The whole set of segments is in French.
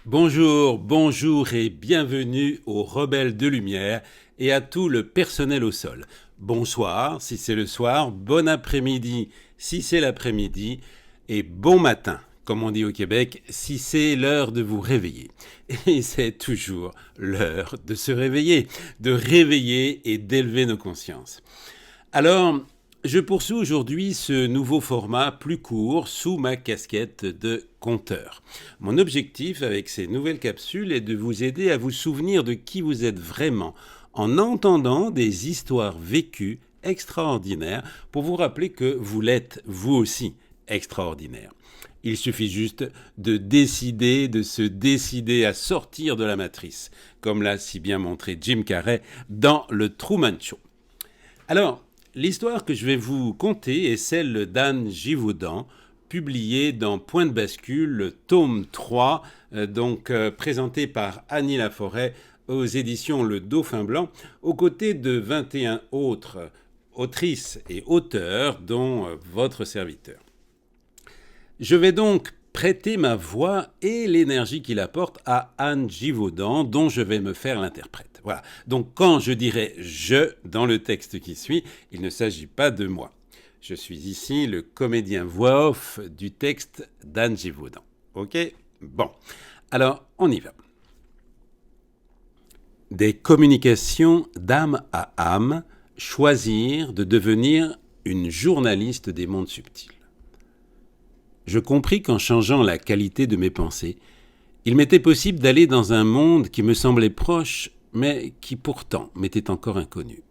Bonjour, bonjour et bienvenue aux Rebelles de Lumière et à tout le personnel au sol. Bonsoir si c'est le soir, bon après-midi si c'est l'après-midi et bon matin, comme on dit au Québec, si c'est l'heure de vous réveiller. Et c'est toujours l'heure de se réveiller, de réveiller et d'élever nos consciences. Alors, je poursuis aujourd'hui ce nouveau format plus court sous ma casquette de conteur. Mon objectif avec ces nouvelles capsules est de vous aider à vous souvenir de qui vous êtes vraiment en entendant des histoires vécues extraordinaires pour vous rappeler que vous l'êtes vous aussi extraordinaire. Il suffit juste de se décider à sortir de la matrice, comme l'a si bien montré Jim Carrey dans le Truman Show. Alors, l'histoire que je vais vous conter est celle d'Anne Givaudan, publiée dans Point de bascule, tome 3, présenté par Annie Laforêt aux éditions Le Dauphin Blanc, aux côtés de 21 autres autrices et auteurs, dont votre serviteur. Je vais donc prêter ma voix et l'énergie qu'il apporte à Anne Givaudan, dont je vais me faire l'interprète. Voilà. Donc quand je dirai « je » dans le texte qui suit, il ne s'agit pas de moi. Je suis ici le comédien voix off du texte d'Anne Givaudan. Ok ? Bon. Alors, on y va. Des communications d'âme à âme, choisir de devenir une journaliste des mondes subtils. Je compris qu'en changeant la qualité de mes pensées, il m'était possible d'aller dans un monde qui me semblait proche, mais qui pourtant m'était encore inconnu.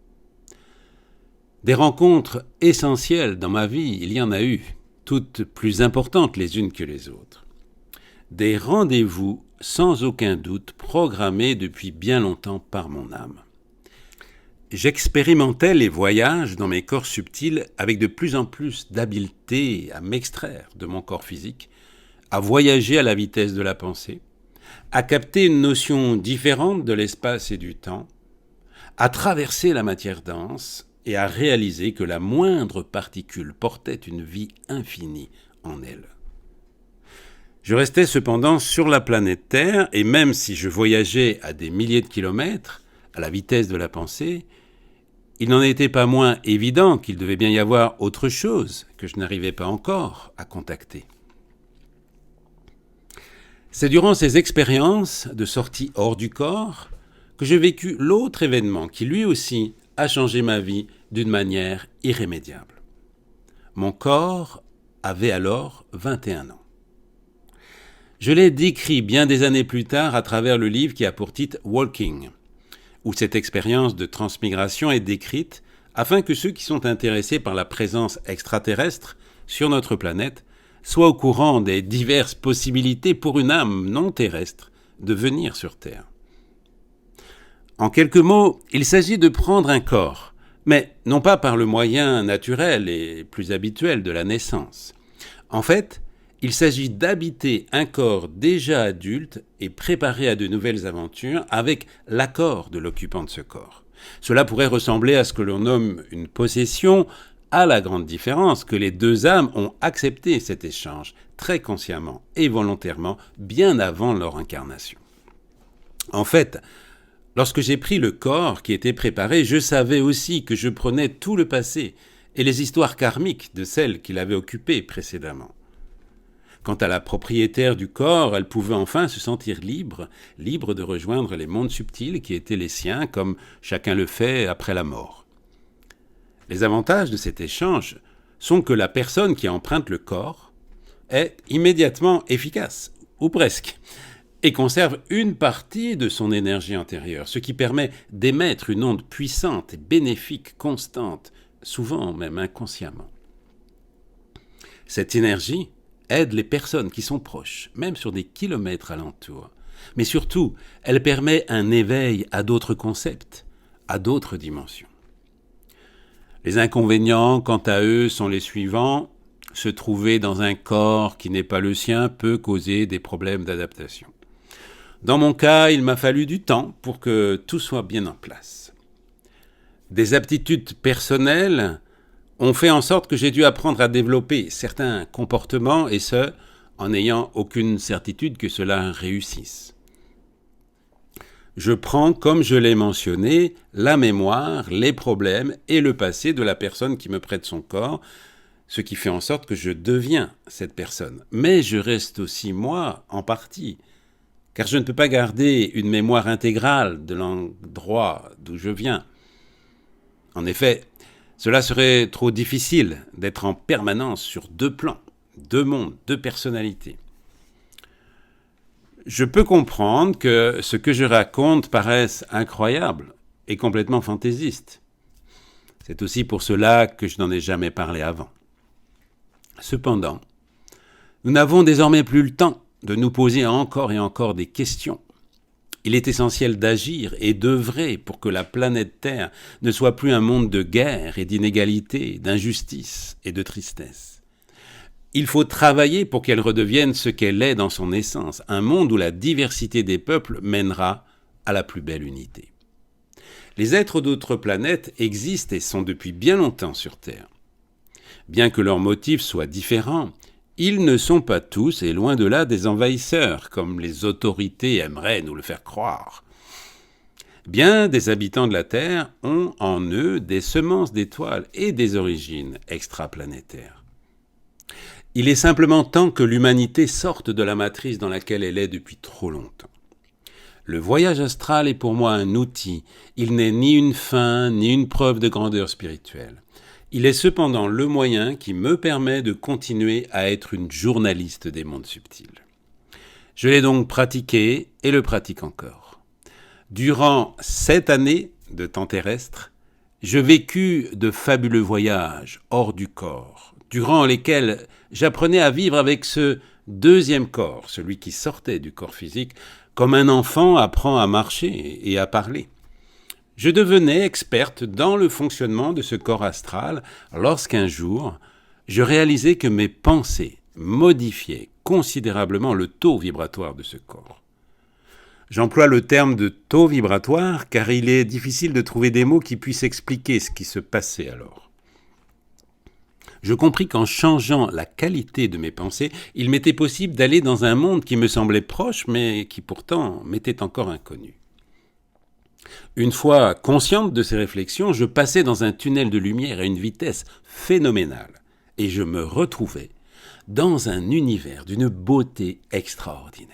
Des rencontres essentielles dans ma vie, il y en a eu, toutes plus importantes les unes que les autres. Des rendez-vous sans aucun doute programmés depuis bien longtemps par mon âme. J'expérimentais les voyages dans mes corps subtils avec de plus en plus d'habileté à m'extraire de mon corps physique, à voyager à la vitesse de la pensée, à capter une notion différente de l'espace et du temps, à traverser la matière dense et à réaliser que la moindre particule portait une vie infinie en elle. Je restais cependant sur la planète Terre et même si je voyageais à des milliers de kilomètres, à la vitesse de la pensée, il n'en était pas moins évident qu'il devait bien y avoir autre chose que je n'arrivais pas encore à contacter. C'est durant ces expériences de sortie hors du corps que j'ai vécu l'autre événement qui lui aussi a changé ma vie d'une manière irrémédiable. Mon corps avait alors 21 ans. Je l'ai décrit bien des années plus tard à travers le livre qui a pour titre « Walking », où cette expérience de transmigration est décrite afin que ceux qui sont intéressés par la présence extraterrestre sur notre planète soient au courant des diverses possibilités pour une âme non terrestre de venir sur Terre. En quelques mots, il s'agit de prendre un corps, mais non pas par le moyen naturel et plus habituel de la naissance. En fait, il s'agit d'habiter un corps déjà adulte et préparé à de nouvelles aventures avec l'accord de l'occupant de ce corps. Cela pourrait ressembler à ce que l'on nomme une possession, à la grande différence que les deux âmes ont accepté cet échange très consciemment et volontairement bien avant leur incarnation. En fait, lorsque j'ai pris le corps qui était préparé, je savais aussi que je prenais tout le passé et les histoires karmiques de celles qui l'avaient occupé précédemment. Quant à la propriétaire du corps, elle pouvait enfin se sentir libre de rejoindre les mondes subtils qui étaient les siens, comme chacun le fait après la mort. Les avantages de cet échange sont que la personne qui emprunte le corps est immédiatement efficace, ou presque, et conserve une partie de son énergie antérieure, ce qui permet d'émettre une onde puissante et bénéfique constante, souvent même inconsciemment. Cette énergie aide les personnes qui sont proches, même sur des kilomètres alentour. Mais surtout, elle permet un éveil à d'autres concepts, à d'autres dimensions. Les inconvénients, quant à eux, sont les suivants. Se trouver dans un corps qui n'est pas le sien peut causer des problèmes d'adaptation. Dans mon cas, il m'a fallu du temps pour que tout soit bien en place. Des aptitudes personnelles ont fait en sorte que j'ai dû apprendre à développer certains comportements, et ce, en n'ayant aucune certitude que cela réussisse. Je prends, comme je l'ai mentionné, la mémoire, les problèmes et le passé de la personne qui me prête son corps, ce qui fait en sorte que je deviens cette personne. Mais je reste aussi moi, en partie, car je ne peux pas garder une mémoire intégrale de l'endroit d'où je viens. En effet, cela serait trop difficile d'être en permanence sur deux plans, deux mondes, deux personnalités. Je peux comprendre que ce que je raconte paraisse incroyable et complètement fantaisiste. C'est aussi pour cela que je n'en ai jamais parlé avant. Cependant, nous n'avons désormais plus le temps de nous poser encore et encore des questions. Il est essentiel d'agir et d'œuvrer pour que la planète Terre ne soit plus un monde de guerre et d'inégalité, d'injustice et de tristesse. Il faut travailler pour qu'elle redevienne ce qu'elle est dans son essence, un monde où la diversité des peuples mènera à la plus belle unité. Les êtres d'autres planètes existent et sont depuis bien longtemps sur Terre. Bien que leurs motifs soient différents, ils ne sont pas tous, et loin de là, des envahisseurs, comme les autorités aimeraient nous le faire croire. Bien des habitants de la Terre ont en eux des semences d'étoiles et des origines extraplanétaires. Il est simplement temps que l'humanité sorte de la matrice dans laquelle elle est depuis trop longtemps. Le voyage astral est pour moi un outil. Il n'est ni une fin, ni une preuve de grandeur spirituelle. Il est cependant le moyen qui me permet de continuer à être une journaliste des mondes subtils. Je l'ai donc pratiqué et le pratique encore. Durant 7 années de temps terrestre, je vécus de fabuleux voyages hors du corps, durant lesquels j'apprenais à vivre avec ce deuxième corps, celui qui sortait du corps physique, comme un enfant apprend à marcher et à parler. Je devenais experte dans le fonctionnement de ce corps astral lorsqu'un jour, je réalisais que mes pensées modifiaient considérablement le taux vibratoire de ce corps. J'emploie le terme de taux vibratoire car il est difficile de trouver des mots qui puissent expliquer ce qui se passait alors. Je compris qu'en changeant la qualité de mes pensées, il m'était possible d'aller dans un monde qui me semblait proche mais qui pourtant m'était encore inconnu. Une fois consciente de ces réflexions, je passais dans un tunnel de lumière à une vitesse phénoménale et je me retrouvais dans un univers d'une beauté extraordinaire.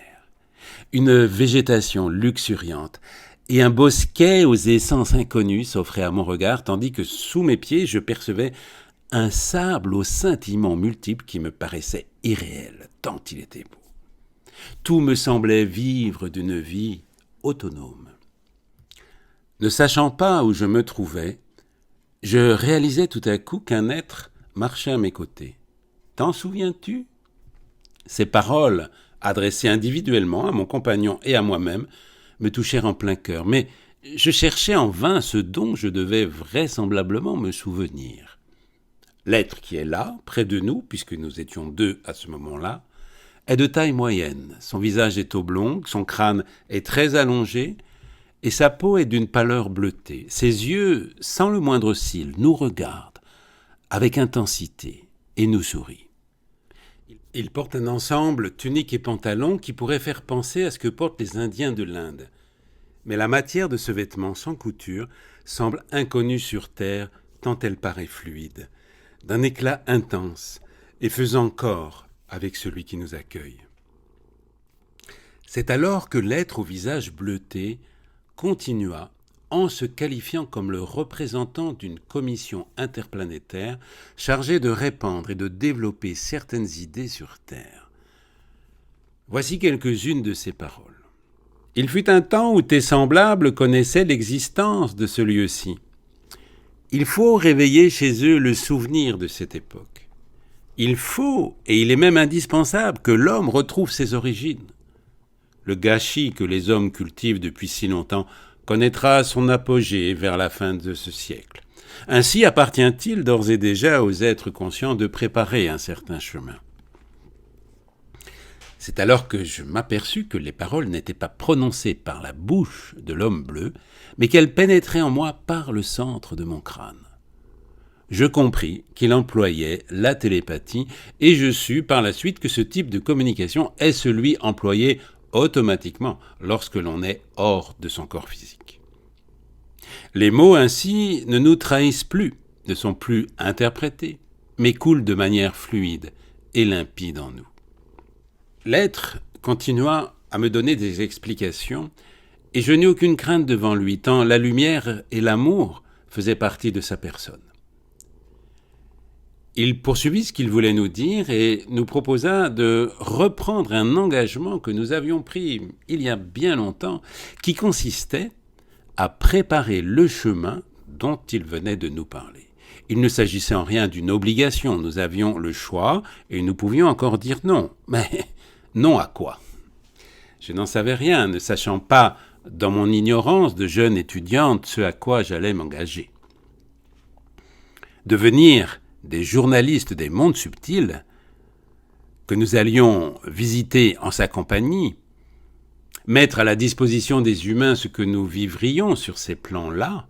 Une végétation luxuriante et un bosquet aux essences inconnues s'offraient à mon regard, tandis que sous mes pieds, je percevais un sable aux scintillements multiples qui me paraissait irréel, tant il était beau. Tout me semblait vivre d'une vie autonome. Ne sachant pas où je me trouvais, je réalisais tout à coup qu'un être marchait à mes côtés. « T'en souviens-tu » Ces paroles, adressées individuellement à mon compagnon et à moi-même, me touchèrent en plein cœur, mais je cherchais en vain ce dont je devais vraisemblablement me souvenir. L'être qui est là, près de nous, puisque nous étions deux à ce moment-là, est de taille moyenne. Son visage est oblong, son crâne est très allongé, et sa peau est d'une pâleur bleutée. Ses yeux, sans le moindre cil, nous regardent avec intensité et nous sourient. Il porte un ensemble tunique et pantalon qui pourrait faire penser à ce que portent les Indiens de l'Inde. Mais la matière de ce vêtement sans couture semble inconnue sur terre tant elle paraît fluide, d'un éclat intense et faisant corps avec celui qui nous accueille. C'est alors que l'être au visage bleuté continua en se qualifiant comme le représentant d'une commission interplanétaire chargée de répandre et de développer certaines idées sur Terre. Voici quelques-unes de ses paroles. « Il fut un temps où tes semblables connaissaient l'existence de ce lieu-ci. Il faut réveiller chez eux le souvenir de cette époque. Il faut, et il est même indispensable, que l'homme retrouve ses origines. Le gâchis que les hommes cultivent depuis si longtemps connaîtra son apogée vers la fin de ce siècle. Ainsi appartient-il d'ores et déjà aux êtres conscients de préparer un certain chemin. » C'est alors que je m'aperçus que les paroles n'étaient pas prononcées par la bouche de l'homme bleu, mais qu'elles pénétraient en moi par le centre de mon crâne. je compris qu'il employait la télépathie et je sus par la suite que ce type de communication est celui employé automatiquement lorsque l'on est hors de son corps physique. Les mots ainsi ne nous trahissent plus, ne sont plus interprétés, mais coulent de manière fluide et limpide en nous. L'être continua à me donner des explications et je n'eus aucune crainte devant lui, tant la lumière et l'amour faisaient partie de sa personne. Il poursuivit ce qu'il voulait nous dire et nous proposa de reprendre un engagement que nous avions pris il y a bien longtemps, qui consistait à préparer le chemin dont il venait de nous parler. Il ne s'agissait en rien d'une obligation, nous avions le choix et nous pouvions encore dire non. Mais non à quoi? Je n'en savais rien, ne sachant pas, dans mon ignorance de jeune étudiante, ce à quoi j'allais m'engager. Devenir des journalistes des mondes subtils que nous allions visiter en sa compagnie, mettre à la disposition des humains ce que nous vivrions sur ces plans-là,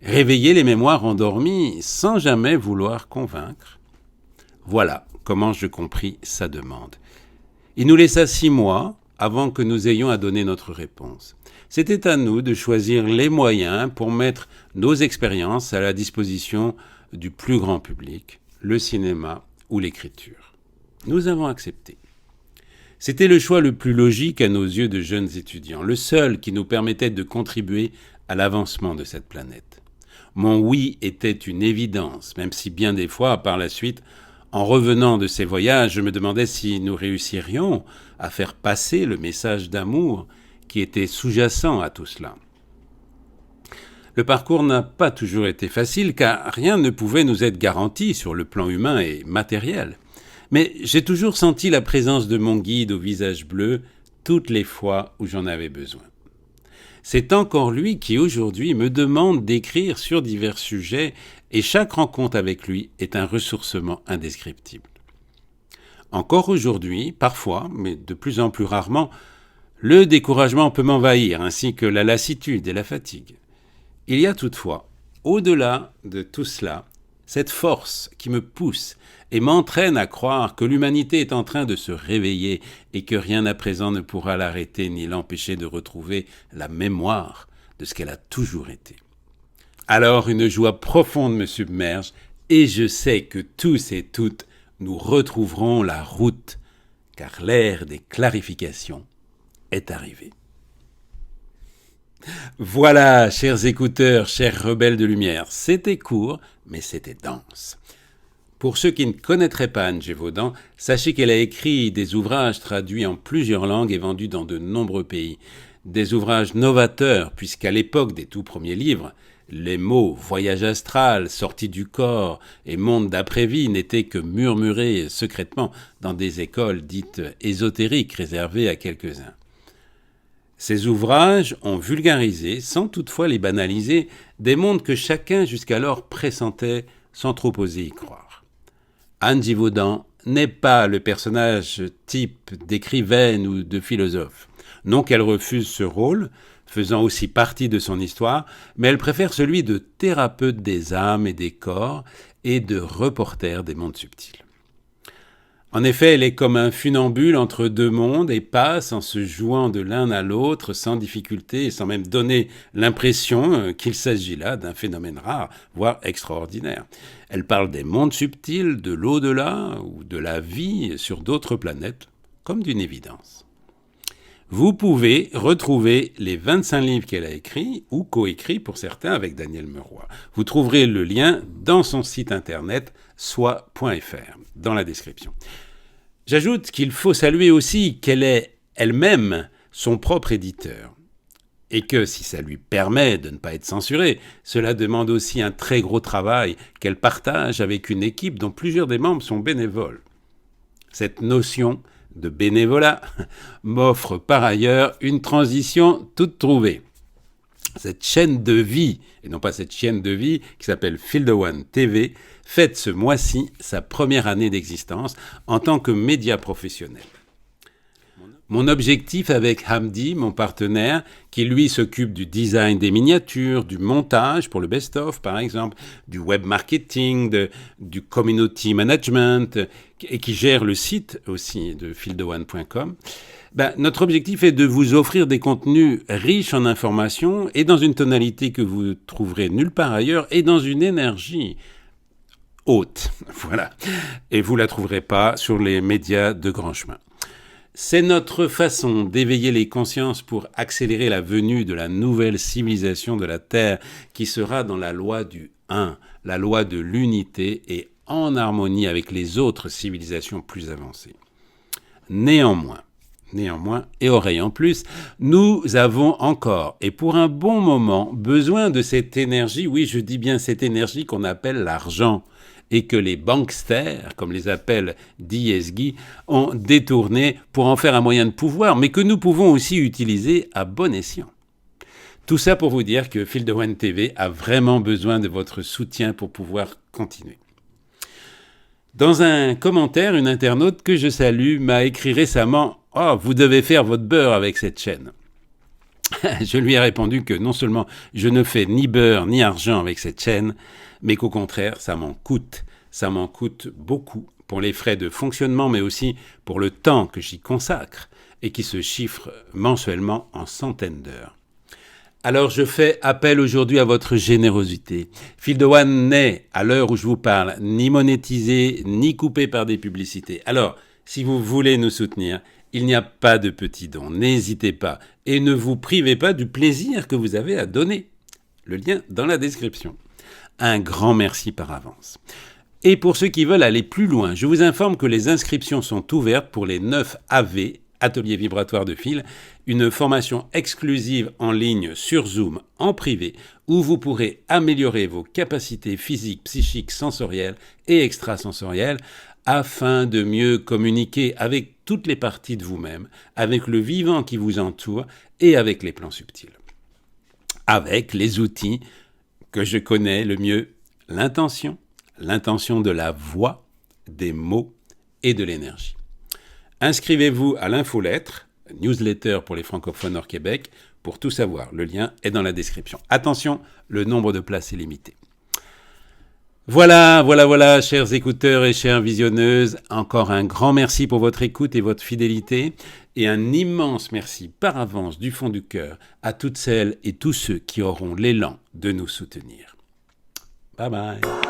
réveiller les mémoires endormies sans jamais vouloir convaincre. Voilà comment je compris sa demande. Il nous laissa 6 mois avant que nous ayons à donner notre réponse. C'était à nous de choisir les moyens pour mettre nos expériences à la disposition du plus grand public, le cinéma ou l'écriture. Nous avons accepté. C'était le choix le plus logique à nos yeux de jeunes étudiants, le seul qui nous permettait de contribuer à l'avancement de cette planète. Mon oui était une évidence, même si bien des fois, par la suite, en revenant de ces voyages, je me demandais si nous réussirions à faire passer le message d'amour qui était sous-jacent à tout cela. Le parcours n'a pas toujours été facile, car rien ne pouvait nous être garanti sur le plan humain et matériel. Mais j'ai toujours senti la présence de mon guide au visage bleu toutes les fois où j'en avais besoin. C'est encore lui qui aujourd'hui me demande d'écrire sur divers sujets et chaque rencontre avec lui est un ressourcement indescriptible. Encore aujourd'hui, parfois, mais de plus en plus rarement, le découragement peut m'envahir ainsi que la lassitude et la fatigue. Il y a toutefois, au-delà de tout cela, cette force qui me pousse et m'entraîne à croire que l'humanité est en train de se réveiller et que rien à présent ne pourra l'arrêter ni l'empêcher de retrouver la mémoire de ce qu'elle a toujours été. Alors une joie profonde me submerge et je sais que tous et toutes nous retrouverons la route, car l'ère des clarifications est arrivée. Voilà, chers écouteurs, chers rebelles de lumière, c'était court, mais c'était dense. Pour ceux qui ne connaîtraient pas Anne Gévaudan, sachez qu'elle a écrit des ouvrages traduits en plusieurs langues et vendus dans de nombreux pays. Des ouvrages novateurs, puisqu'à l'époque des tout premiers livres, les mots « voyage astral »,« sortie du corps » et « monde d'après-vie » n'étaient que murmurés secrètement dans des écoles dites ésotériques réservées à quelques-uns. Ces ouvrages ont vulgarisé, sans toutefois les banaliser, des mondes que chacun jusqu'alors pressentait sans trop oser y croire. Anne Gévaudan n'est pas le personnage type d'écrivaine ou de philosophe. Non qu'elle refuse ce rôle, faisant aussi partie de son histoire, mais elle préfère celui de thérapeute des âmes et des corps et de reporter des mondes subtils. En effet, elle est comme un funambule entre deux mondes et passe en se jouant de l'un à l'autre sans difficulté et sans même donner l'impression qu'il s'agit là d'un phénomène rare, voire extraordinaire. Elle parle des mondes subtils, de l'au-delà ou de la vie sur d'autres planètes, comme d'une évidence. Vous pouvez retrouver les 25 livres qu'elle a écrits ou coécrits pour certains avec Daniel Meroy. Vous trouverez le lien dans son site internet soi.fr dans la description. J'ajoute qu'il faut saluer aussi qu'elle est elle-même son propre éditeur et que si ça lui permet de ne pas être censurée, cela demande aussi un très gros travail qu'elle partage avec une équipe dont plusieurs des membres sont bénévoles. Cette notion de bénévolat m'offre par ailleurs une transition toute trouvée. Cette chaîne de vie, et non pas cette chaîne de vie qui s'appelle Field One TV, fête ce mois-ci sa première année d'existence en tant que média professionnel. Mon objectif avec Hamdi, mon partenaire, qui lui s'occupe du design des miniatures, du montage pour le best-of par exemple, du web marketing, du community management et qui gère le site aussi de fieldone.com, notre objectif est de vous offrir des contenus riches en informations et dans une tonalité que vous trouverez nulle part ailleurs et dans une énergie haute. Voilà. Et vous la trouverez pas sur les médias de grand chemin. C'est notre façon d'éveiller les consciences pour accélérer la venue de la nouvelle civilisation de la Terre qui sera dans la loi du 1, la loi de l'unité et en harmonie avec les autres civilisations plus avancées. Néanmoins, et oreille en plus, nous avons encore, et pour un bon moment, besoin de cette énergie, oui, je dis bien cette énergie qu'on appelle l'argent, et que les banksters, comme les appelle D.S. ont détourné pour en faire un moyen de pouvoir, mais que nous pouvons aussi utiliser à bon escient. Tout ça pour vous dire que Fieldone TV a vraiment besoin de votre soutien pour pouvoir continuer. Dans un commentaire, une internaute que je salue m'a écrit récemment « Oh, vous devez faire votre beurre avec cette chaîne ». Je lui ai répondu que non seulement je ne fais ni beurre ni argent avec cette chaîne, mais qu'au contraire, ça m'en coûte. Ça m'en coûte beaucoup pour les frais de fonctionnement, mais aussi pour le temps que j'y consacre et qui se chiffre mensuellement en centaines d'heures. Alors je fais appel aujourd'hui à votre générosité. Fieldone n'est, à l'heure où je vous parle, ni monétisé, ni coupé par des publicités. Alors, si vous voulez nous soutenir, il n'y a pas de petits dons, n'hésitez pas et ne vous privez pas du plaisir que vous avez à donner. Le lien dans la description. Un grand merci par avance. Et pour ceux qui veulent aller plus loin, je vous informe que les inscriptions sont ouvertes pour les 9 AV, Atelier Vibratoire de Fil, une formation exclusive en ligne sur Zoom en privé où vous pourrez améliorer vos capacités physiques, psychiques, sensorielles et extrasensorielles afin de mieux communiquer avec toutes les parties de vous-même, avec le vivant qui vous entoure et avec les plans subtils. Avec les outils que je connais le mieux, l'intention de la voix, des mots et de l'énergie. Inscrivez-vous à l'infolettre, newsletter pour les francophones hors Québec, pour tout savoir. Le lien est dans la description. Attention, le nombre de places est limité. Voilà, chers écouteurs et chères visionneuses, encore un grand merci pour votre écoute et votre fidélité, et un immense merci par avance du fond du cœur à toutes celles et tous ceux qui auront l'élan de nous soutenir. Bye bye.